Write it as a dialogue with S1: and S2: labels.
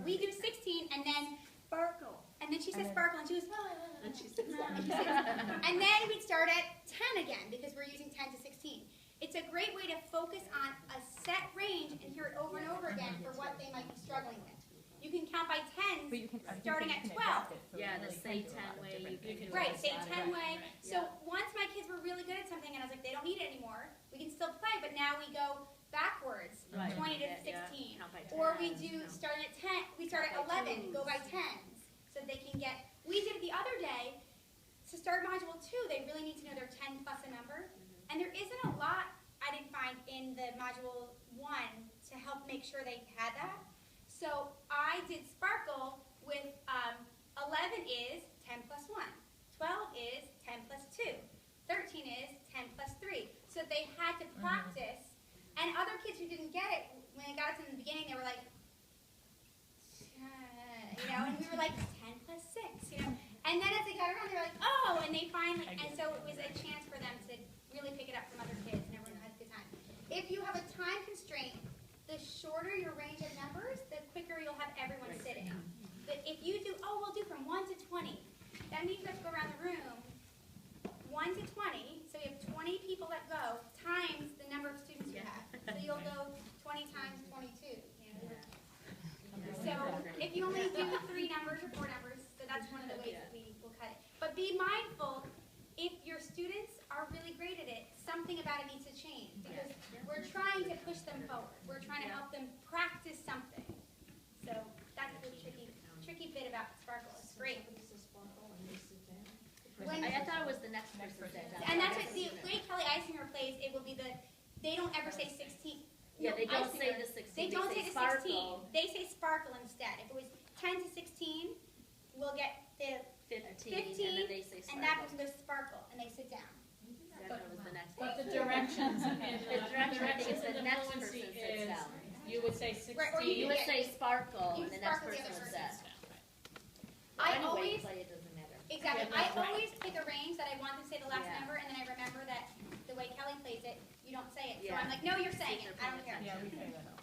S1: we do 16, and then
S2: Sparkle.
S1: and then she says sparkle, and she goes,
S2: And she sits down.
S1: and then we'd start at 10 again because we're using 10 to 16. It's a great way to focus on a set range and hear it over and over again for what they might be struggling with. You can count by 10s
S3: But you can,
S1: starting at 12.
S4: Yeah, the say 10 way. You can do
S1: Right,
S4: it.
S1: say 10 way. So
S4: Yeah.
S1: once my kids were really good at something and I was like, they don't need it anymore, we can still play, but now we go backwards,
S4: Right.
S1: 20 to
S4: Yeah, yeah.
S1: 16.
S4: Count by
S1: Or we
S4: 10s,
S1: do,
S4: no.
S1: starting at 10, we start at
S4: Count by
S1: 11, go by 10s. So they can get, we did it the other day, to start module 2, they really need to know their 10 plus a number. And there isn't a lot I didn't find in the module 1 to help make sure they had that. So I did Sparkle with 11 is 10 plus 1, 12 is 10 plus 2, 13 is 10 plus 3. So they had to practice, and other kids who didn't get it, when they got it in the beginning, they were like, you know, and we were like 10 plus 6, you know. And then as they got around, they were like, oh, and they finally, and so it was a chance for them to really pick it up from other kids, and everyone had a good time. If you have a time constraint, the shorter your range of numbers, the quicker you'll have everyone sitting. But if you do, oh, we'll do from 1 to 20, that means you have to go around the room 1 to 20, so you have 20 people that go, times the number of students you have. So you'll go 20 times 22. You know? So if you only do 3 numbers or 4 numbers, so that's one of the ways that we will cut it. But be mindful, if your students are really great at it, something about it needs to change. Because we're trying to push them forward. We're trying to help them practice something. So that's the tricky bit about Sparkle. It's great.
S4: I thought it was the next person sat down.
S1: And that's what the way Kelly Eisinger plays, it will be the, they don't ever say 16.
S4: Yeah, they don't say
S1: Eisinger,
S4: the 16.
S1: They don't say the 16.
S4: Sparkle.
S1: They say Sparkle instead. If it was 10 to 16, we'll get the
S4: 15,
S1: 15,
S4: and then they say
S1: and that
S4: sparkle.
S1: person goes Sparkle, and they sit down.
S4: That was the next
S5: But
S4: person.
S5: the directions and
S4: The direction, I think, is the
S5: and
S4: next
S5: fluency
S4: person sits
S5: is,
S4: down.
S5: you would say 16.
S1: Right, or
S4: You would say sparkle,
S1: You
S4: and the next
S1: sparkle the
S4: person
S1: other
S4: would
S1: person.
S4: sit.
S1: I
S4: Anyway,
S1: always,
S4: play, it doesn't matter.
S1: exactly,
S5: Yeah,
S1: I
S5: right.
S1: always pick a range that I want to say the last
S4: Yeah.
S1: number, and then I remember that the way Kelly plays it, you don't say it. So
S4: Yeah.
S1: I'm like, no, you're saying it. I don't care.
S5: Yeah, we figure that out.